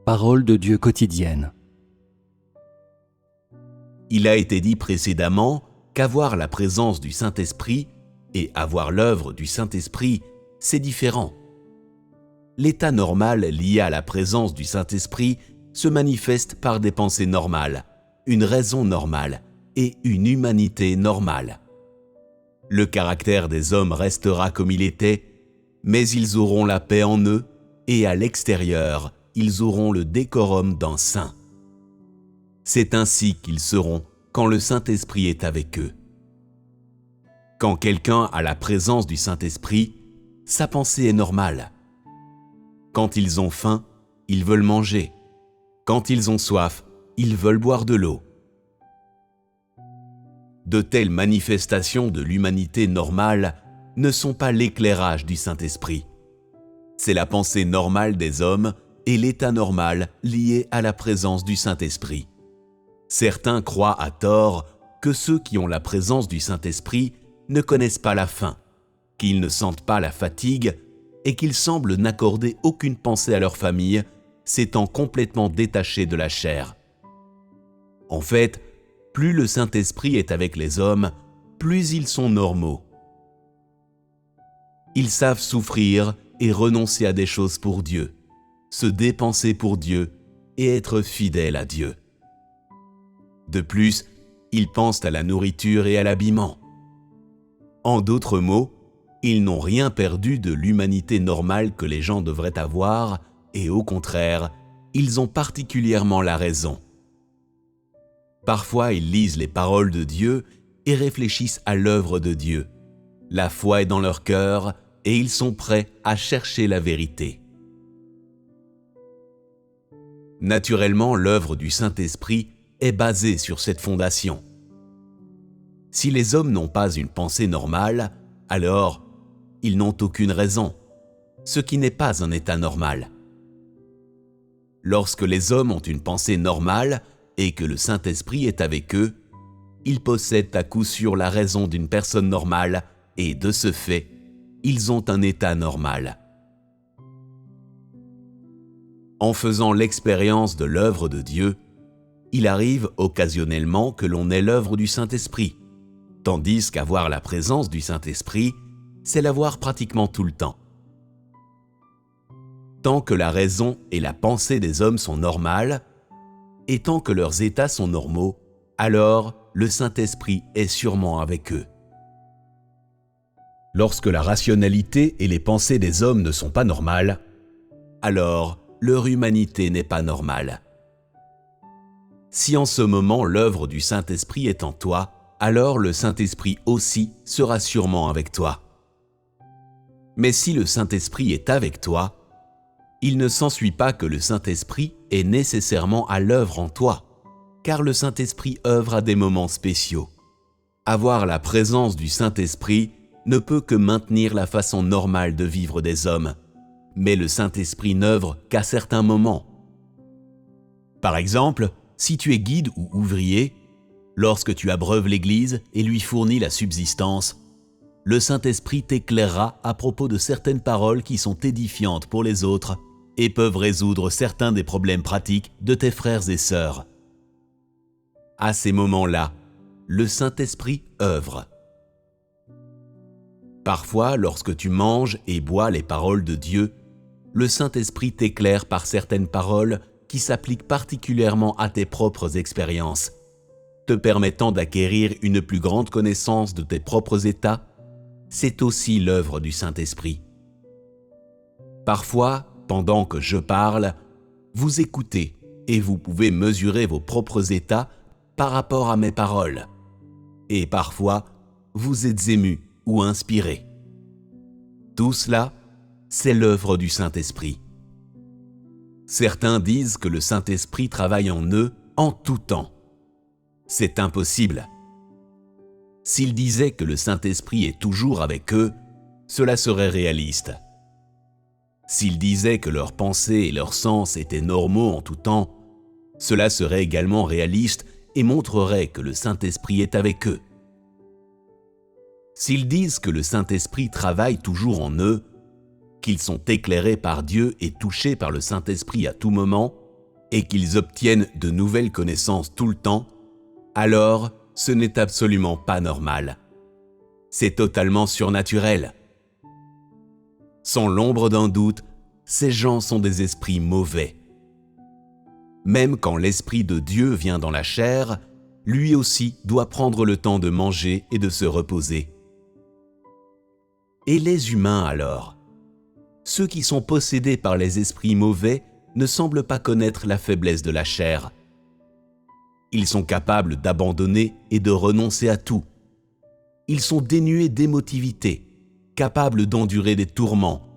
Parole de Dieu quotidienne. Il a été dit précédemment qu'avoir la présence du Saint-Esprit et avoir l'œuvre du Saint-Esprit, c'est différent. L'état normal lié à la présence du Saint-Esprit se manifeste par des pensées normales, une raison normale et une humanité normale. Le caractère des hommes restera comme il était, mais ils auront la paix en eux et à l'extérieur, ils auront le décorum d'un saint. C'est ainsi qu'ils seront quand le Saint-Esprit est avec eux. Quand quelqu'un a la présence du Saint-Esprit, sa pensée est normale. Quand ils ont faim, ils veulent manger. Quand ils ont soif, ils veulent boire de l'eau. De telles manifestations de l'humanité normale ne sont pas l'éclairage du Saint-Esprit. C'est la pensée normale des hommes et l'état normal lié à la présence du Saint-Esprit. Certains croient à tort que ceux qui ont la présence du Saint-Esprit ne connaissent pas la faim, qu'ils ne sentent pas la fatigue et qu'ils semblent n'accorder aucune pensée à leur famille, s'étant complètement détachés de la chair. En fait, plus le Saint-Esprit est avec les hommes, plus ils sont normaux. Ils savent souffrir et renoncer à des choses pour Dieu, se dépenser pour Dieu et être fidèles à Dieu. De plus, ils pensent à la nourriture et à l'habillement. En d'autres mots, ils n'ont rien perdu de l'humanité normale que les gens devraient avoir et au contraire, ils ont particulièrement la raison. Parfois, ils lisent les paroles de Dieu et réfléchissent à l'œuvre de Dieu. La foi est dans leur cœur et ils sont prêts à chercher la vérité. Naturellement, l'œuvre du Saint-Esprit est basée sur cette fondation. Si les hommes n'ont pas une pensée normale, alors ils n'ont aucune raison, ce qui n'est pas un état normal. Lorsque les hommes ont une pensée normale et que le Saint-Esprit est avec eux, ils possèdent à coup sûr la raison d'une personne normale et de ce fait, ils ont un état normal. En faisant l'expérience de l'œuvre de Dieu, il arrive occasionnellement que l'on ait l'œuvre du Saint-Esprit, tandis qu'avoir la présence du Saint-Esprit, c'est l'avoir pratiquement tout le temps. Tant que la raison et la pensée des hommes sont normales, et tant que leurs états sont normaux, alors le Saint-Esprit est sûrement avec eux. Lorsque la rationalité et les pensées des hommes ne sont pas normales, alors leur humanité n'est pas normale. Si en ce moment l'œuvre du Saint-Esprit est en toi, alors le Saint-Esprit aussi sera sûrement avec toi. Mais si le Saint-Esprit est avec toi, il ne s'ensuit pas que le Saint-Esprit est nécessairement à l'œuvre en toi, car le Saint-Esprit œuvre à des moments spéciaux. Avoir la présence du Saint-Esprit ne peut que maintenir la façon normale de vivre des hommes, mais le Saint-Esprit n'œuvre qu'à certains moments. Par exemple, si tu es guide ou ouvrier, lorsque tu abreuves l'Église et lui fournis la subsistance, le Saint-Esprit t'éclairera à propos de certaines paroles qui sont édifiantes pour les autres et peuvent résoudre certains des problèmes pratiques de tes frères et sœurs. À ces moments-là, le Saint-Esprit œuvre. Parfois, lorsque tu manges et bois les paroles de Dieu, le Saint-Esprit t'éclaire par certaines paroles qui s'appliquent particulièrement à tes propres expériences, te permettant d'acquérir une plus grande connaissance de tes propres états. C'est aussi l'œuvre du Saint-Esprit. Parfois, pendant que je parle, vous écoutez et vous pouvez mesurer vos propres états par rapport à mes paroles. Et parfois, vous êtes ému ou inspiré. Tout cela, c'est l'œuvre du Saint-Esprit. Certains disent que le Saint-Esprit travaille en eux en tout temps. C'est impossible. S'ils disaient que le Saint-Esprit est toujours avec eux, cela serait réaliste. S'ils disaient que leurs pensées et leurs sens étaient normaux en tout temps, cela serait également réaliste et montrerait que le Saint-Esprit est avec eux. S'ils disent que le Saint-Esprit travaille toujours en eux, qu'ils sont éclairés par Dieu et touchés par le Saint-Esprit à tout moment, et qu'ils obtiennent de nouvelles connaissances tout le temps, alors ce n'est absolument pas normal. C'est totalement surnaturel. Sans l'ombre d'un doute, ces gens sont des esprits mauvais. Même quand l'Esprit de Dieu vient dans la chair, lui aussi doit prendre le temps de manger et de se reposer. Et les humains alors? Ceux qui sont possédés par les esprits mauvais ne semblent pas connaître la faiblesse de la chair. Ils sont capables d'abandonner et de renoncer à tout. Ils sont dénués d'émotivité, capables d'endurer des tourments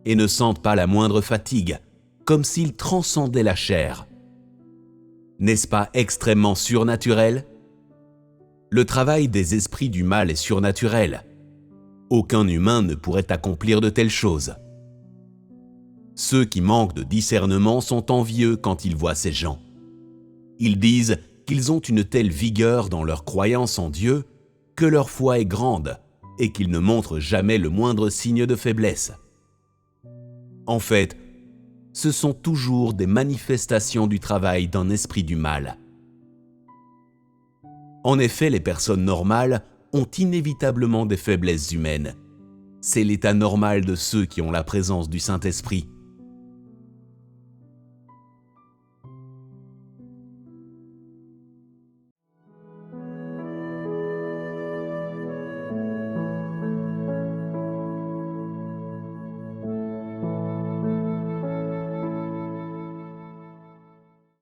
et ne sentent pas la moindre fatigue, comme s'ils transcendaient la chair. N'est-ce pas extrêmement surnaturel? Le travail des esprits du mal est surnaturel. Aucun humain ne pourrait accomplir de telles choses. Ceux qui manquent de discernement sont envieux quand ils voient ces gens. Ils disent qu'ils ont une telle vigueur dans leur croyance en Dieu que leur foi est grande et qu'ils ne montrent jamais le moindre signe de faiblesse. En fait, ce sont toujours des manifestations du travail d'un esprit du mal. En effet, les personnes normales ont inévitablement des faiblesses humaines. C'est l'état normal de ceux qui ont la présence du Saint-Esprit.